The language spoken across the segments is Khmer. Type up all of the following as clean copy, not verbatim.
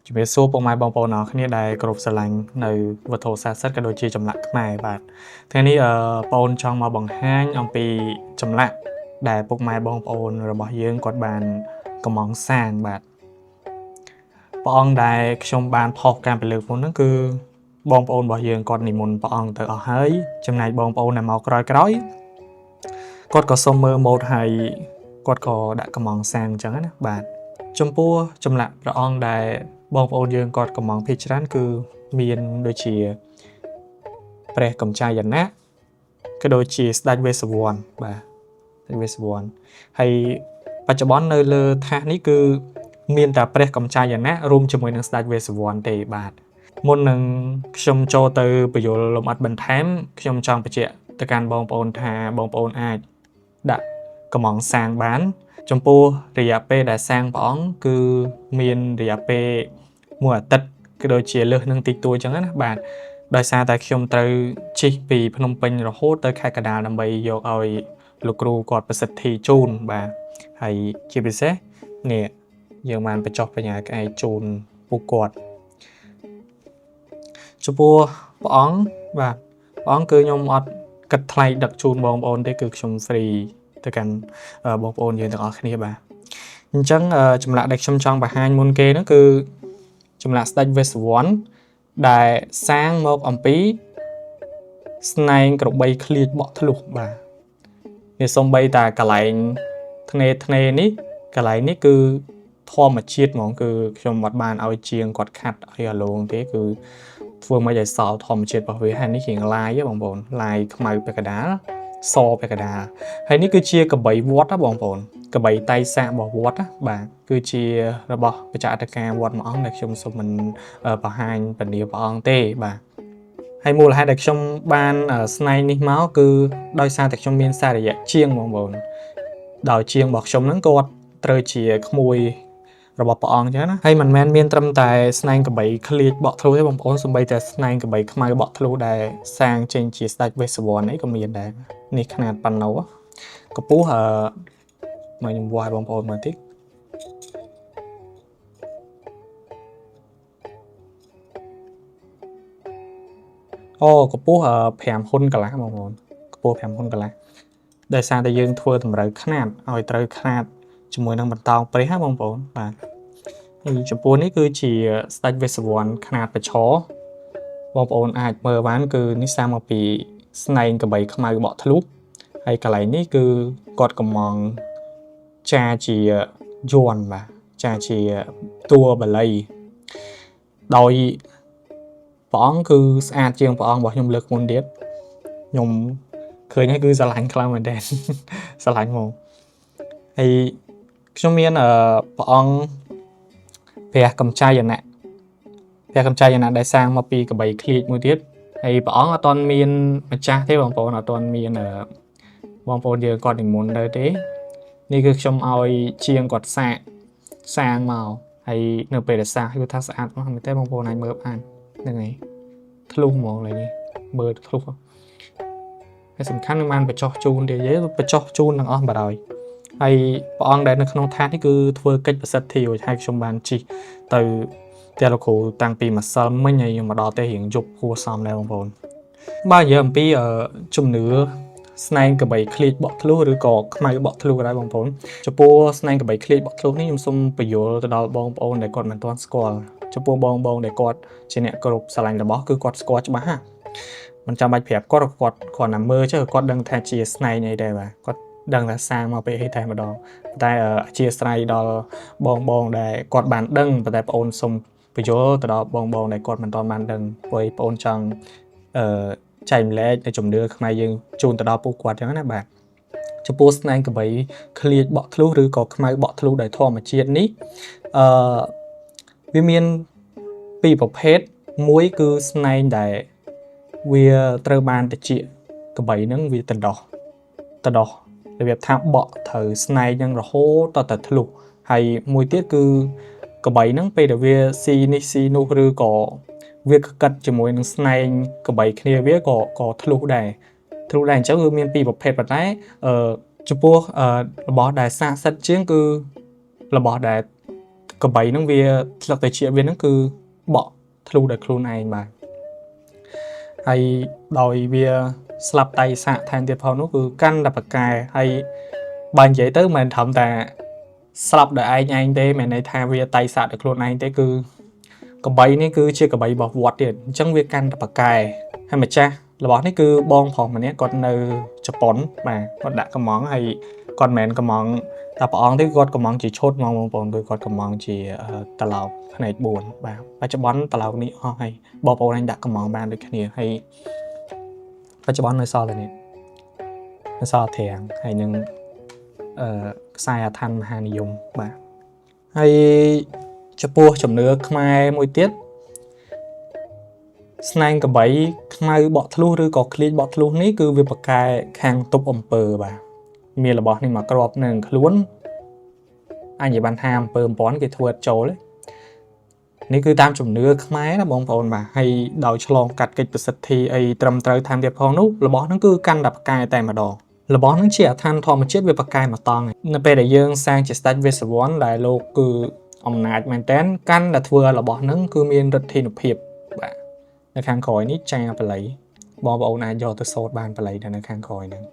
ជំរាបសួរពុកម៉ែបងប្អូនអរគ្នាដែលគោរពស្រឡាញ់នៅវត្ថុស័ក្តិសិទ្ធិក៏ដូចជាចម្លាក់ខ្មែរបាទថ្ងៃនេះបងប្អូនចង់មកបង្ហាញអំពីចម្លាក់ដែលពុកម៉ែបងប្អូនរបស់យើងគាត់បានកំងសាងបាទព្រះអង្គដែលខ្ញុំបានផុសការពីលើកមុនហ្នឹងគឺបងប្អូនរបស់យើងគាត់និមន្តព្រះអង្គទៅអស់ហើយចំណែកបងប្អូនដែលមកក្រោយៗគាត់ក៏សុំមើលម៉ូដហើយគាត់ក៏ដាក់កំងសាងអញ្ចឹងណាបាទចំពោះចម្លាក់ព្រះអង្គដែលបងប្អូនយើងគាត់កំងភាគច្រើនគឺមានដូចជាព្រះកំចាយណៈក៏ដូចជាស្ដេចវេស្សវណ្ណបាទស្ដេចវេស្សវណ្ណហើយបច្ចុប្បន្ននៅលើថាសនេះគឺមានតែព្រះកំចាយណៈរួមជាមួយនឹងស្ដេចវេស្សវណ្ណទេបាទមុននឹងខ្ញុំចូលទៅបញ្យល់លម្អិតបន្ថែមខ្ញុំចង់បញ្ជាក់ទៅកាន់បងប្អូនថាបងប្អូនអាចដាក់កំងសាងបានចំពោះរយៈពេលដែលសាងព្រះអង្គគឺមានរយៈពេលមួយអាទិត្យក៏ដូចជាលើសនឹងតិចតួចអញ្ចឹងណាបាទដោយសារតែខ្ញុំត្រូវជិះពីភ្នំពេញរហូតទៅខេត្តកណ្ដាលដើម្បីយកឲ្យលោកគ្រូគាត់ប្រសិទ្ធិជូនបាទហើយជាពិសេសនេះយើងបានបញ្ចុះបញ្ញាក្អែកជូនពួកគាត់ចំពោះព្រះអង្គបាទព្រះអង្គគឺខ្ញុំអត់គិតថ្លៃដឹកជូនបងប្អូនទេគឺខ្ញុំ free ទៅកាន់បងប្អូនយើងទាំងអស់គ្នាបាទអញ្ចឹងចម្លាក់ដែលខ្ញុំចង់បង្ហាញមុនគេហ្នឹងគឺចម្លាក់ស្ដេចវេស្សវណ្ណដែលសាងមកអំពីស្នែងក្របីឃ្លាចបក់ធ្លុះបាទនេះសំបីតាកន្លែងធ្នេនេះកន្លែងនេះគឺធម្មជាតិហ្មងគឺខ្ញុំអត់បានឲ្យជាងគាត់ខាត់ឲ្យអាឡងទេគឺធ្វើមកឲ្យសល់ធម្មជាតិរបស់វាហើយនេះជាងឡាយបងប្អូនឡាយខ្មៅពាក់កណ្ដាលសពាក់កណ្ដាលហើយនេះគឺជាកបីវត្តណាបងប្អូនកបីតៃសាករបស់វត្តណាបាទគឺជារបស់បច្ចៈការវត្តមួយអង្គដែលខ្ញុំសូមមិនបង្ហាញពលាព្រះអង្គទេបាទហើយមូលហេតុដែលខ្ញុំបានស្នែងនេះមកគឺដោយសារតែខ្ញុំមានសារយៈជាងបងប្អូនដោយជាងរបស់ខ្ញុំហ្នឹងគាត់ត្រូវជាក្មួយរបស់ព្រះអង្គអញ្ចឹងណាហើយមិនមែនមានត្រឹមតែស្នែងកបីឃ្លាចបក់ធ្លុះទេបងប្អូនសូម្បីតែស្នែងកបីខ្មៅបក់ធ្លុះដែលសាងចេញជាស្ដេចវេស្សវណ្ណនេះក៏មានដែរនេះຂະຫນាតប៉ាណូកម្ពស់មកខ្ញុំវាយបងប្អូនមើលតិចកម្ពស់5ហ៊ុនកន្លះបងប្អូនកម្ពស់5ហ៊ុនកន្លះដោយសារតែយើងធ្វើតម្រូវຂະຫນាតឲ្យត្រូវຂະຫນាតជាមួយនឹងបន្តោងព្រះណាបងប្អូនបាទហើយចំពោះនេះគឺជាស្ដេចវេស្សវណ្ណຂະຫນាតបច្ឆោបងប្អូនអាចមើលបានគឺនេះសាងមកពីស្នែងកបីខ្មៅបក់ធ្លុះហើយកន្លែងនេះគឺគាត់កំងចាជាយ័ន្តបាទចាជាតួបាលីដោយព្រះអង្គគឺស្អាតជាងព្រះអង្គរបស់ខ្ញុំលើកមុនទៀតខ្ញុំឃើញហើយគឺស្រឡាញ់ខ្លាំងមែនទែនស្រឡាញ់ហ្មងហើយខ្ញុំមានព្រះអង្គព្រះកំចាយណៈដែលសាងមកពីកបីឃ្លាចមួយទៀតហើយព្រះអង្គអត់ទាន់មានម្ចាស់ទេបងប្អូនអត់ទាន់មានបងប្អូនយើងគាត់និមន្តទៅទេនេះគឺខ្ញុំឲ្យជាងគាត់សាងមកហើយនៅពេលដែលសាងគឺថាស្អាតមកមែនទេបងប្អូនអាចមើលបានហ្នឹងហើយធ្លុះហ្មងឡើយនេះមើលធ្លុះហើយសំខាន់នឹងបានបញ្ចុះជូនទៀតបញ្ចុះជូនទាំងអស់បាត់ហើយព្រះអង្គដែលនៅក្នុងថាសនេះគឺធ្វើកិច្ចប្រសិទ្ធិរួចហើយខ្ញុំបានជិះទៅផ្ទះលោកគ្រូតាំងពីម្សិលមិញហើយមកដល់ទេរៀងយប់គួរសមដែរបងប្អូនបើនិយាយអំពីជំនឿស្នែងកបីឃ្លាចបក់ធ្លុះឬក៏ខ្មៅបក់ធ្លុះក៏ដែរបងប្អូនចំពោះស្នែងកបីឃ្លាចបក់ធ្លុះនេះខ្ញុំសូមបញ្យល់ទៅដល់បងប្អូនដែលគាត់មិនទាន់ស្គាល់ចំពោះបងដែលគាត់ជាអ្នកគោរពស្រឡាញ់របស់គឺគាត់ស្គាល់ច្បាស់មិនចាំបាច់ប្រាប់គាត់គ្រាន់តែមើលចុះគាត់ដឹងថាជាស្នែងអីដែរបាទគាត់ដឹងថាសាងមកពីអីតែម្ដងតែអធិស្ឋានដល់បងដែលគាត់បានដឹងប៉ុន្តែបងអូនសូមបញ្យល់ទៅដល់បងដែលគាត់មិនទាន់បានដឹងព្រោះបងអូនចង់ចែកម្លែកនៅជំនឿខ្មែរយើងជូនទៅដល់ពួកគាត់អញ្ចឹងណាបាទចំពោះស្នែងកបីឃ្លាចបក់ធ្លុះឬក៏ខ្មៅបក់ធ្លុះដោយធម្មជាតិនេះវាមានពីរប្រភេទមួយគឺស្នែងដែលវាត្រូវបានតិចកបីហ្នឹងវាទៅដោះរបៀបថាបក់ត្រូវស្នែងហ្នឹងរហូតដល់តែធ្លុះហើយមួយទៀតគឺកបីហ្នឹងពេលដែលវាស៊ីនេះស៊ីនោះឬក៏វាកាត់ជាមួយនឹងស្នែងកបីគ្នាវាក៏ធ្លុះដែរអញ្ចឹងគឺមានពីរប្រភេទប៉ុន្តែចំពោះរបស់ដែលស័ក្តិសិទ្ធិជាងគឺរបស់ដែល cái bẫy nó về lập tại chia viên nó cứ bỏ thlu để khuôn này mà hay đòi về slap tay xạ than tiếp phong nó cứ căn đập cài hay bàn giấy tới mình thầm ta slap để anh thế mình này thay về tay xạ được khuôn này thế cứ cái bẫy này cứ chia cái bẫy bỏ vọt điện chẳng việc căn đập cài hay mà cha là bỏ này cứ bong phòng mà nhé còn nơi chụp bón mà còn đã cái món hay còn mẹn cái món tập on thì gót cái món chỉ chốt mong bồn với gót cái món chỉ tà lào cái này buồn và chụp bón tà lào ní hay bỏ bồn anh đã cái món ban được cái này hay và chụp bón nơi sau này nơi sau thèn hay những sai than hàng dùng mà hay chụp bùa chụp nữa mai môi tiết snang cái bẫy mai bọt lu rồi có clip bọt lu ní cứ việc bạc cài khang tục pờ bàมีระบบนี่มากรอบหนึ่งล้วนอันนี้บันทามเปิมป้อนกี่ทวดโจเลยนี่คือตามจุ่มเนื้อไม้นะบองปอนมาให้เดาฉลองกัดกิจประสิทธิไอตรำเตยทำเดียบพองนุระบบนั่นคือการดับกายแต่มาดอระบบนั่นเชี่ยทันทอมาเช็ดเวปกายมาตองนั่นเป็นแต่ยังสร้างจิตสตาร์ทเวสวอนได้โลกคืออำนาจแมนเทนกันดัดเวอร์ระบบนั่นคือมีรัฐนุเพียบแบบในข้างคอยนี่แจงไปไหลบองปอนนายยอตัวโซดบานไปไหลในข้างคอยนั่น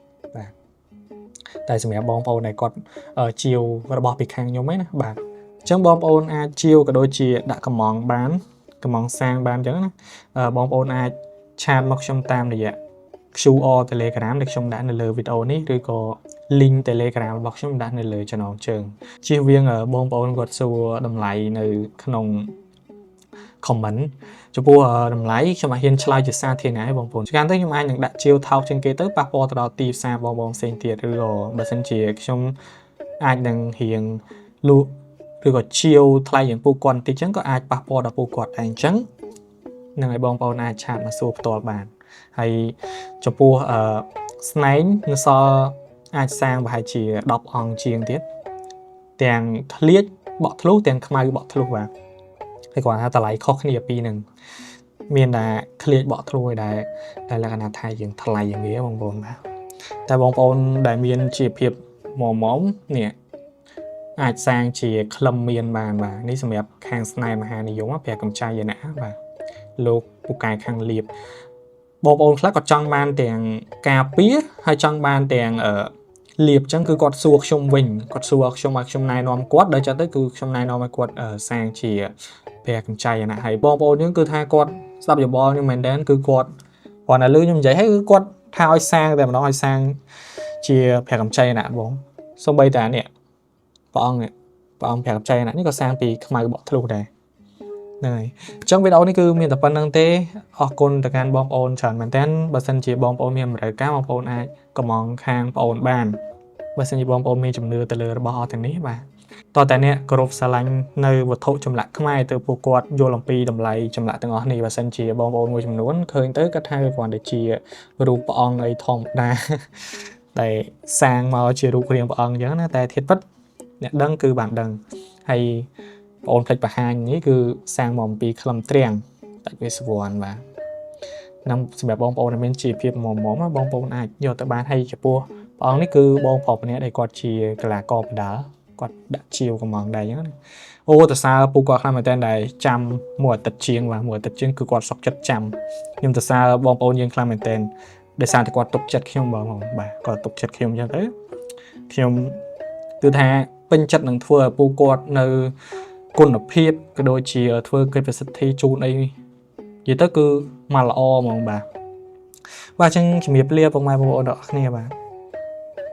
แต่สมัยบองปอนในกอดchiều ระบบปีกแข็งยมไหมนะบาทจังบองปอนchiều กับโดยจีดักกระมองบ้านกระมองสร้างบ้านจังนะบองปอนชาร์จมักชมตามเลยอะชูออเทเลกราฟเด็กชมได้ในเลยวิดีโอนี้หรือก็ลิงก์เทเลกราฟบอกชมได้ในเลยจะน้องเชิงชีเวียงบองปอนกดสูดำไหลในขนมคอมเมนต์จะพูดดำไหลจะมาเห็นชลายจุดซาเทียนไงบองปอนการที่ยมไอหนึ่งดักเชียวเท้าเชิงเกตเตอร์ปะปอตลอดตีซาบองเซนเทียหรือก็บัสเซนเชียชมไอหนึ่งเฮียงลูหรือก็เชียวทลายอย่างปูกอนตีจังก็ไอปะปอดับปูกอดไอจังหนึ่งไอบองปอนไอชามาสูบตัวบานให้จะพูดสไนน์นึกซอไอสร้างไปจีดอกอองเชียงเทียแต่งทะเลบอทะลุแต่งขมายบอทะลุว่าให้ก่อนถ้าตะไลข้อขณีปีหนึ่งเมียนได้เคลียร์บอทะลุได้แล้วก็นาไทยอย่างทลายอย่างนี้บองปอนมาแต่บองปอนได้เมียนจีเพียบหมอม้อมเนี่ยอาจสร้างจีคลำเมียนบานมานี่สมัยแข่งสไนน์มหานิยมว่าแปลกำใจอย่างนั้นมาโลกปุกไก่ขังเรียบบองปอนคลาก็จังบานแต่งกาเปียให้จังบานแต่งเรียบจังคือกอดซัวชมวิงกอดซัวชมมาชมนายนอมกอดโดยจะได้คือชมนายนอมมากอดสร้างจีแปลกำใจนะให้บองปอนนี่คือท่ากอดซับอยู่บอลนี่เหมือนเดิมคือกอดก่อนน่ะลืมยังใจให้คือกอดท่าอ้อยสร้างแต่มันน้อยสร้างจีแปลกำใจนะบองสมัยแต่เนี่ยปองเนี่ยปองแผลกับใจนะนี่ก็สร้างปีขมายบอกทะลุได้เลยจังวิดีโอนี่คือมีแต่ปัญหาเตะออกคนแต่การบอมโอนฉันเหมือนเต้นบัสเซนจีบอมโอนมีอะไรก้าวบอมโอนไอก็มองข้างโอนบ้านบัสเซนจีบอมโอนมีจำเนื้อแต่เลยระบอถึงนี้มาตอนแต่เนี้ยกรบสลังในวัตถุจำหลักขมายตัวปูกอดโยลปีดำไหลจำหลักตั้งอ๋อนี่บัสเซนจีบอมโอนมีจำนวนเคยเตะกระทายก่อนเดจีรูปองไอทองได้แต่สร้างมาจีรูปเรียงปองเยอะนะแต่เทียบปั๊บเนี่ยดังคือbảnดังhay ôn phạch và haiนี้คือสร้างมอมปีคลำเตรียงแต่เวสวอนว่านำสำหรับบองปอนเป็นจีเพียบหมอมบองปอนอาจโยตบ้านให้จะปัวปองนี่คือบองปอนนี้ได้กอดจีกระกอบดากอดดักชิวกับมองได้ยังไงโอ้แต่ซาปูกอดข้ามมาแต่ได้จำหมวดตัดเชียงว่าหมวดตัดเชียงคือกอดสอกจัดจำยังแต่ซาบองปอนยังข้ามมาแต่ได้ซาแต่กอดตกจัดเข้มบ่ของบ่ากอดตกจัดเข้มยังเต้เข้มtừ thà bên chất năng thuaปูกอดในคนแบบเพียบก็โดยเชียร์ทั่วเคยเป็นสถิติจูนไอ้ยี่ก็คือมาละอมองบ่าว่าจังขีมีเปลี่ยนออกมาบนดอกนี่บ่า